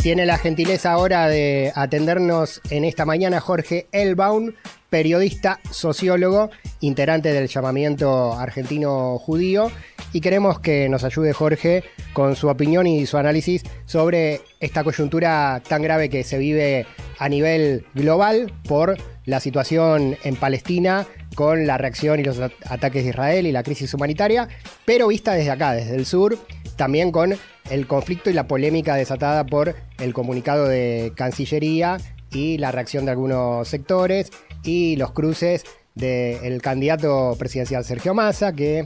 Tiene la gentileza ahora de atendernos en esta mañana Jorge Elbaum, periodista, sociólogo, integrante del llamamiento argentino judío, y queremos que nos ayude Jorge con su opinión y su análisis sobre esta coyuntura tan grave que se vive a nivel global por la situación en Palestina, con la reacción y los ataques de Israel y la crisis humanitaria, pero vista desde acá, desde el sur, también con el conflicto y la polémica desatada por el comunicado de Cancillería y la reacción de algunos sectores y los cruces del candidato presidencial Sergio Massa, que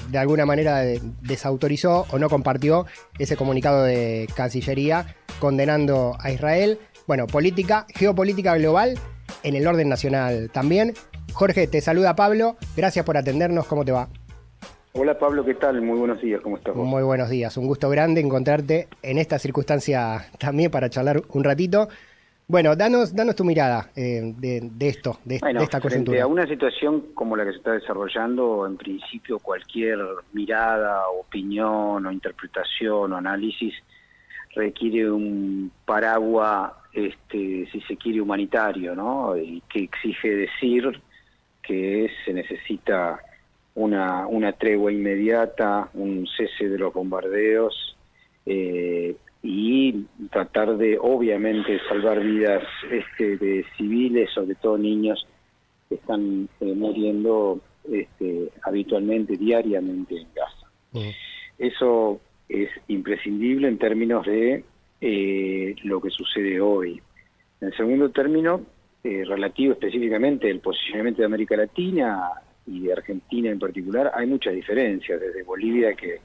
de alguna manera desautorizó o no compartió ese comunicado de Cancillería condenando a Israel. Bueno, geopolítica global en el orden nacional también. Jorge, te saluda Pablo, gracias por atendernos, ¿cómo te va? Hola Pablo, ¿qué tal? Muy buenos días, ¿cómo estás vos? Muy buenos días, un gusto grande encontrarte en esta circunstancia también para charlar un ratito. Bueno, danos tu mirada de esto, de esta coyuntura. Frente a una situación como la que se está desarrollando, en principio cualquier mirada, opinión o interpretación o análisis requiere un paraguas, si se quiere, humanitario, ¿no? Y que exige decir que se necesita una tregua inmediata, un cese de los bombardeos y tratar de, obviamente, salvar vidas de civiles, sobre todo niños que están muriendo habitualmente, diariamente en Gaza. Eso es imprescindible en términos de lo que sucede hoy. En segundo término, relativo específicamente al posicionamiento de América Latina y de Argentina en particular, hay muchas diferencias, desde Bolivia, que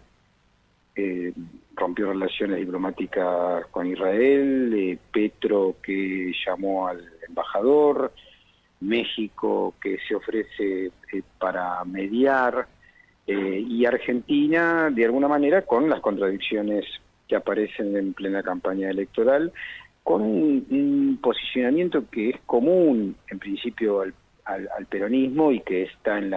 rompió relaciones diplomáticas con Israel, Petro, que llamó al embajador, México, que se ofrece para mediar, y Argentina, de alguna manera, con las contradicciones que aparecen en plena campaña electoral, con un posicionamiento que es común, en principio, al peronismo y que está en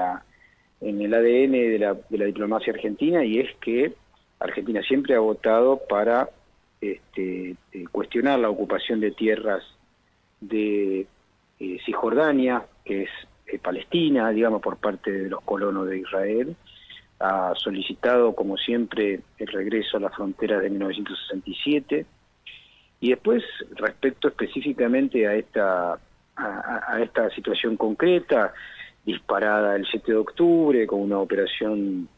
el ADN de la diplomacia argentina, y es que Argentina siempre ha votado para cuestionar la ocupación de tierras de Cisjordania, que es Palestina, digamos, por parte de los colonos de Israel. Ha solicitado, como siempre, el regreso a las fronteras de 1967. Y después, respecto específicamente a esta situación concreta, disparada el 7 de octubre con una operación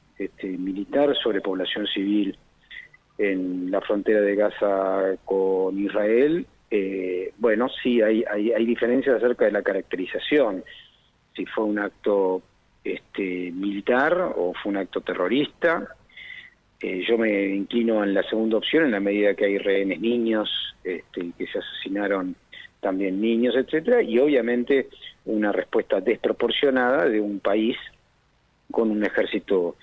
militar sobre población civil en la frontera de Gaza con Israel, bueno, sí hay diferencias acerca de la caracterización, si fue un acto militar o fue un acto terrorista. Yo me inclino en la segunda opción, en la medida que hay rehenes niños, que se asesinaron también niños, etcétera, y obviamente una respuesta desproporcionada de un país con un ejército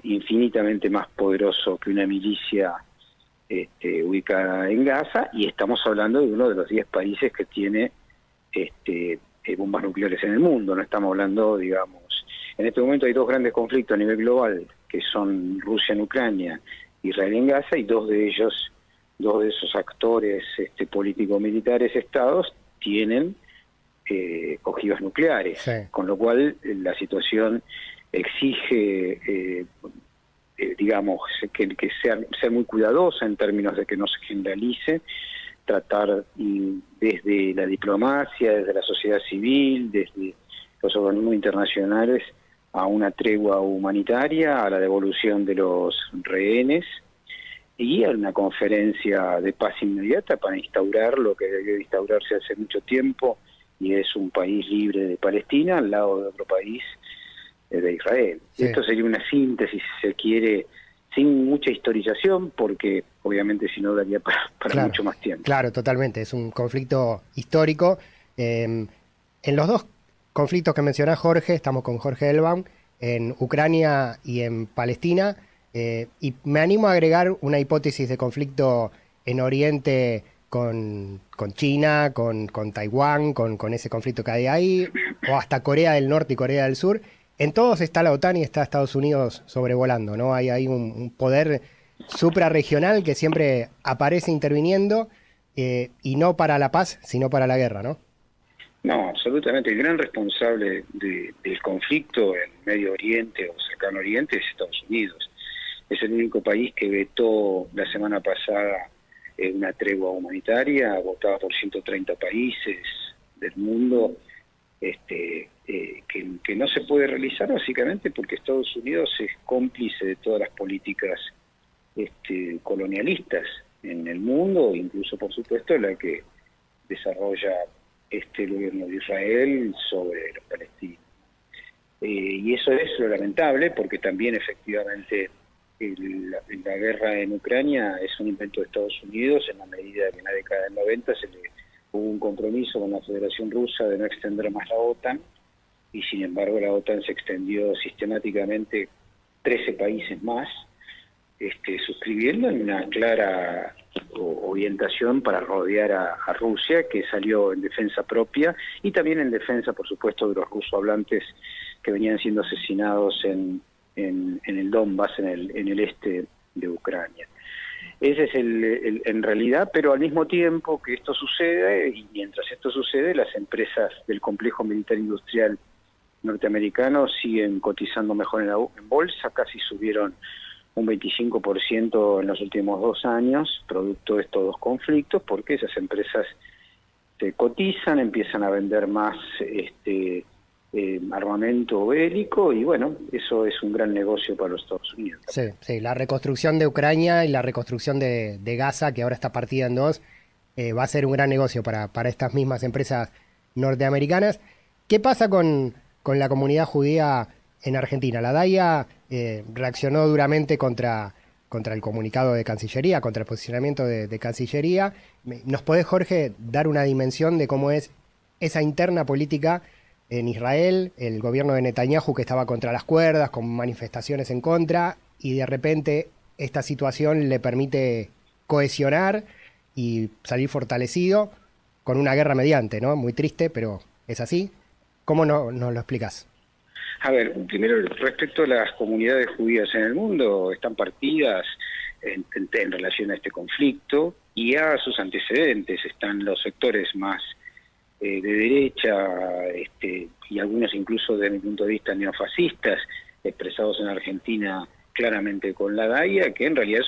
infinitamente más poderoso que una milicia ubicada en Gaza, y estamos hablando de uno de los 10 países que tiene bombas nucleares en el mundo. No estamos hablando, digamos, en este momento hay dos grandes conflictos a nivel global, que son Rusia en Ucrania, Israel en Gaza, y dos de esos actores político-militares, estados, tienen ojivas nucleares, sí. Con lo cual la situación exige, digamos, que sea muy cuidadosa en términos de que no se generalice, tratar desde la diplomacia, desde la sociedad civil, desde los organismos internacionales, a una tregua humanitaria, a la devolución de los rehenes y a una conferencia de paz inmediata para instaurar lo que debió instaurarse hace mucho tiempo, y es un país libre de Palestina al lado de otro país de Israel. Sí. Esto sería una síntesis, si se quiere, sin mucha historización, porque obviamente si no daría para claro, mucho más tiempo. Claro, totalmente, es un conflicto histórico. En los dos conflictos que mencionás, Jorge, estamos con Jorge Elbaum, en Ucrania y en Palestina, y me animo a agregar una hipótesis de conflicto en Oriente con China, con Taiwán, con ese conflicto que hay ahí, o hasta Corea del Norte y Corea del Sur. En todos está la OTAN y está Estados Unidos sobrevolando, ¿no? Hay un poder suprarregional que siempre aparece interviniendo y no para la paz, sino para la guerra, ¿no? No, absolutamente. El gran responsable del conflicto en Medio Oriente o Cercano Oriente es Estados Unidos. Es el único país que vetó la semana pasada una tregua humanitaria, votada por 130 países del mundo, que no se puede realizar básicamente porque Estados Unidos es cómplice de todas las políticas colonialistas en el mundo, incluso por supuesto la que desarrolla el gobierno de Israel sobre los palestinos. Y eso es lo lamentable, porque también efectivamente la guerra en Ucrania es un invento de Estados Unidos, en la medida que en la década del 90 hubo un compromiso con la Federación Rusa de no extender más la OTAN, y sin embargo la OTAN se extendió sistemáticamente 13 países más, suscribiendo en una clara orientación para rodear a Rusia, que salió en defensa propia y también en defensa, por supuesto, de los rusohablantes que venían siendo asesinados en el Donbass, en el este de Ucrania. Ese es en realidad, pero al mismo tiempo que esto sucede, y mientras esto sucede, las empresas del complejo militar industrial norteamericano siguen cotizando mejor en bolsa, casi subieron un 25% en los últimos 2 años, producto de estos dos conflictos, porque esas empresas se cotizan, empiezan a vender más armamento bélico, y bueno, eso es un gran negocio para los Estados Unidos. Sí, sí, la reconstrucción de Ucrania y la reconstrucción de Gaza, que ahora está partida en dos, va a ser un gran negocio para estas mismas empresas norteamericanas. ¿Qué pasa con la comunidad judía en Argentina? La DAIA reaccionó duramente contra el comunicado de Cancillería, contra el posicionamiento de Cancillería. ¿Nos podés, Jorge, dar una dimensión de cómo es esa interna política en Israel, el gobierno de Netanyahu que estaba contra las cuerdas, con manifestaciones en contra, y de repente esta situación le permite cohesionar y salir fortalecido con una guerra mediante, ¿no? Muy triste, pero es así. ¿Cómo nos lo explicás? A ver, primero respecto a las comunidades judías en el mundo, están partidas en relación a este conflicto y a sus antecedentes. Están los sectores más de derecha, y algunos incluso desde mi punto de vista neofascistas, expresados en Argentina claramente con la DAIA, que en realidad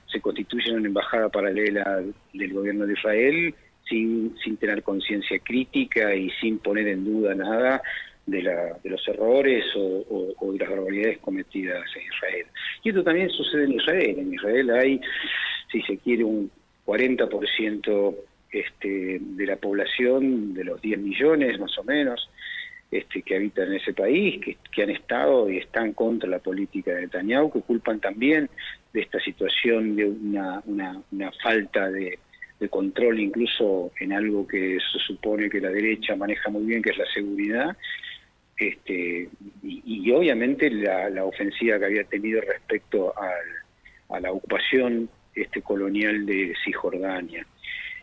se constituyen una embajada paralela del gobierno de Israel, sin tener conciencia crítica y sin poner en duda nada de los errores o de las barbaridades cometidas en Israel. Y esto también sucede en Israel. En Israel hay, si se quiere, un 40% de la población, de los 10 millones más o menos, que habitan en ese país, que han estado y están contra la política de Netanyahu, que culpan también de esta situación de una falta de control, incluso en algo que se supone que la derecha maneja muy bien, que es la seguridad, y obviamente la ofensiva que había tenido respecto a la ocupación colonial de Cisjordania.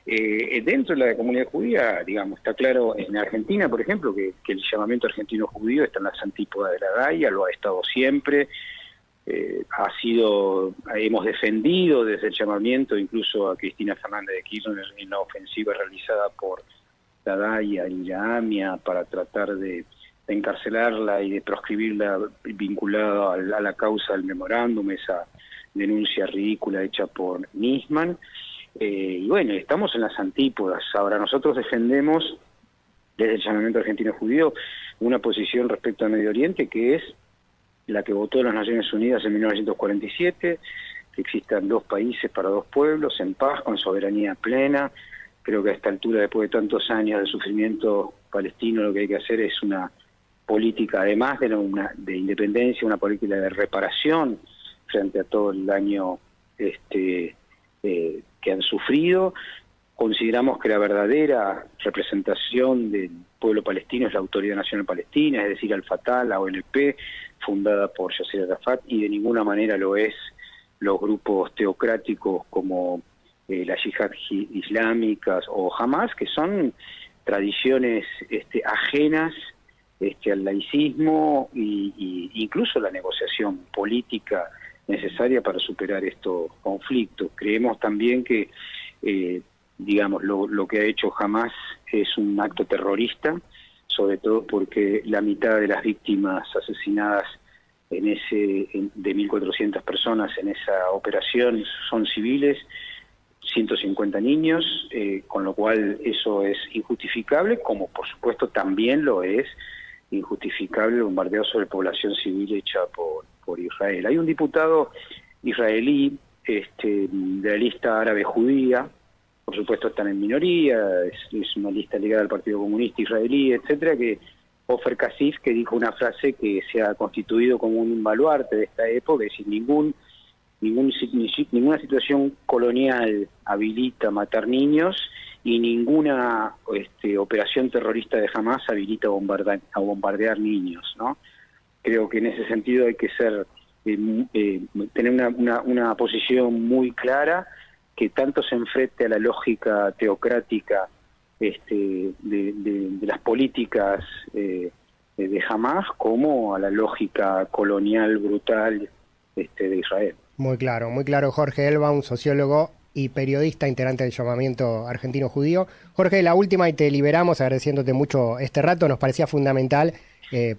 Dentro de la comunidad judía, digamos, está claro en Argentina, por ejemplo, que el llamamiento argentino judío está en las antípodas de la DAIA, lo ha estado siempre. Hemos defendido desde el llamamiento incluso a Cristina Fernández de Kirchner en la ofensiva realizada por la DAIA y la AMIA para tratar de encarcelarla y de proscribirla vinculada a la causa del memorándum, esa denuncia ridícula hecha por Nisman. Y bueno, estamos en las antípodas. Ahora, nosotros defendemos desde el llamamiento argentino judío una posición respecto al Medio Oriente que es la que votó las Naciones Unidas en 1947, que existan 2 países para 2 pueblos, en paz, con soberanía plena. Creo que a esta altura, después de tantos años de sufrimiento palestino, lo que hay que hacer es una política, además de independencia, una política de reparación frente a todo el daño que han sufrido. Consideramos que la verdadera representación del pueblo palestino es la Autoridad Nacional Palestina, es decir, Al-Fatah, la ONP, fundada por Yasser Arafat, y de ninguna manera lo es los grupos teocráticos como la Yihad Islámica o Hamas, que son tradiciones ajenas al laicismo y incluso la negociación política necesaria para superar estos conflictos. Creemos también que, digamos, lo que ha hecho Hamás es un acto terrorista, sobre todo porque la mitad de las víctimas asesinadas de 1.400 personas en esa operación son civiles, 150 niños, con lo cual eso es injustificable, como por supuesto también lo es injustificable el bombardeo sobre población civil hecha por Israel. Hay un diputado israelí de la lista árabe judía, por supuesto están en minoría, es una lista ligada al Partido Comunista Israelí, etcétera, que Ofer Kasif, que dijo una frase que se ha constituido como un baluarte de esta época, es decir, ninguna situación colonial habilita matar niños y ninguna operación terrorista de Hamás habilita a bombardear niños, ¿no? Creo que en ese sentido hay que tener una posición muy clara, que tanto se enfrente a la lógica teocrática de las políticas de Hamás, como a la lógica colonial brutal de Israel. Muy claro, Jorge Elbaum, sociólogo y periodista, integrante del llamamiento argentino judío. Jorge, la última, y te liberamos agradeciéndote mucho este rato. Nos parecía fundamental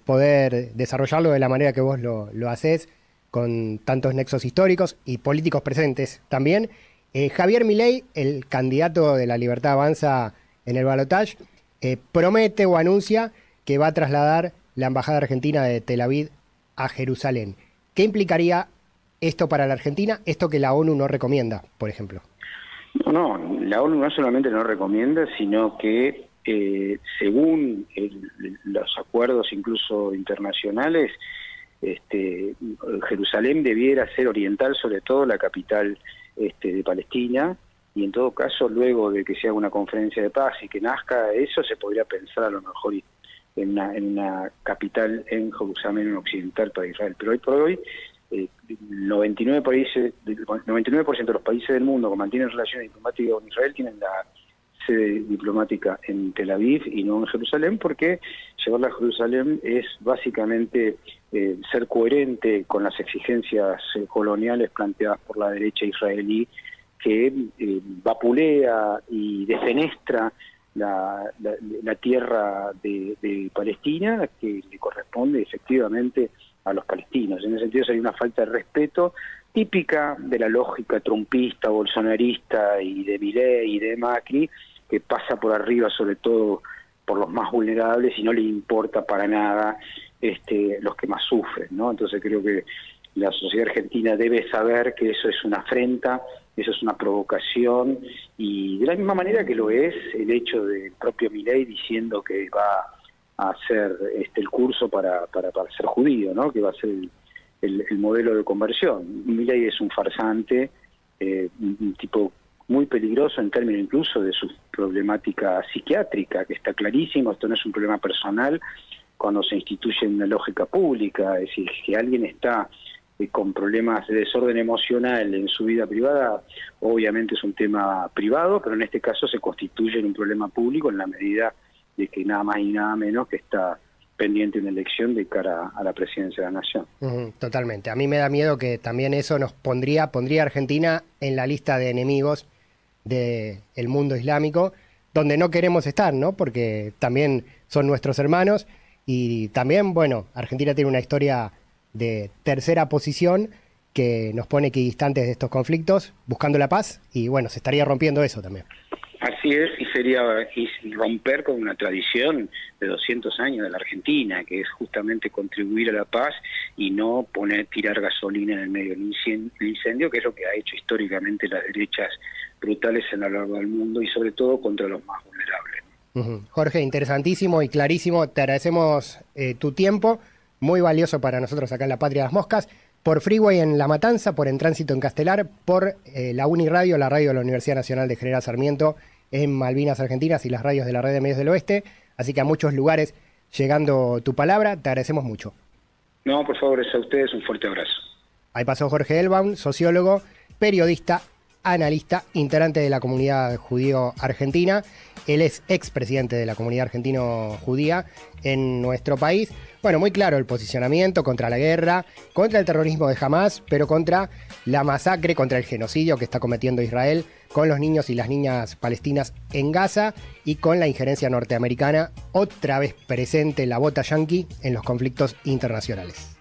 poder desarrollarlo de la manera que vos lo hacés, con tantos nexos históricos y políticos presentes también. Javier Milei, el candidato de La Libertad Avanza en el balotaje, promete o anuncia que va a trasladar la embajada argentina de Tel Aviv a Jerusalén. ¿Qué implicaría esto para la Argentina? Esto que la ONU no recomienda, por ejemplo. No, la ONU no solamente no recomienda, sino que según los acuerdos incluso internacionales, Jerusalén debiera ser oriental, sobre todo la capital de Palestina, y en todo caso, luego de que se haga una conferencia de paz y que nazca eso, se podría pensar a lo mejor en una capital en Jerusalén occidental para Israel. Pero hoy por hoy, 99% de los países del mundo que mantienen relaciones diplomáticas con Israel tienen la sede diplomática en Tel Aviv y no en Jerusalén, porque llevarla a Jerusalén es básicamente ser coherente con las exigencias coloniales planteadas por la derecha israelí, que vapulea y defenestra la tierra de Palestina, que le corresponde efectivamente a los palestinos. En ese sentido hay una falta de respeto típica de la lógica trumpista, bolsonarista y de Milei y de Macri, que pasa por arriba sobre todo por los más vulnerables y no le importa para nada los que más sufren, ¿no? Entonces creo que la sociedad argentina debe saber que eso es una afrenta, eso es una provocación, y de la misma manera que lo es el hecho del propio Milei diciendo que va a hacer el curso para ser judío, ¿no? Que va a ser el modelo de conversión. Milei es un farsante, un tipo muy peligroso en términos incluso de su problemática psiquiátrica, que está clarísimo. Esto no es un problema personal cuando se instituye en una lógica pública, es decir, que alguien está con problemas de desorden emocional en su vida privada, obviamente es un tema privado, pero en este caso se constituye en un problema público en la medida de que nada más y nada menos que está pendiente una elección de cara a la presidencia de la Nación. Totalmente. A mí me da miedo que también eso nos pondría a Argentina en la lista de enemigos del mundo islámico, donde no queremos estar, ¿no? Porque también son nuestros hermanos y también, bueno, Argentina tiene una historia de tercera posición que nos pone equidistantes de estos conflictos, buscando la paz, y bueno, se estaría rompiendo eso también. Así es, y sería romper con una tradición de 200 años de la Argentina, que es justamente contribuir a la paz y no tirar gasolina en el medio del incendio, que es lo que ha hecho históricamente las derechas brutales a lo largo del mundo y sobre todo contra los más vulnerables. Jorge, interesantísimo y clarísimo, te agradecemos tu tiempo, muy valioso para nosotros acá en La Patria de las Moscas, por Freeway en La Matanza, por En Tránsito en Castelar, por la Uniradio, la radio de la Universidad Nacional de General Sarmiento en Malvinas Argentinas y las radios de la Red de Medios del Oeste, así que a muchos lugares llegando tu palabra, te agradecemos mucho. No, por favor, es a ustedes un fuerte abrazo. Ahí pasó Jorge Elbaum, sociólogo, periodista analista, integrante de la comunidad judío-argentina. Él es expresidente de la comunidad argentino-judía en nuestro país. Bueno, muy claro el posicionamiento contra la guerra, contra el terrorismo de Hamás, pero contra la masacre, contra el genocidio que está cometiendo Israel con los niños y las niñas palestinas en Gaza y con la injerencia norteamericana otra vez presente, la bota yanqui, en los conflictos internacionales.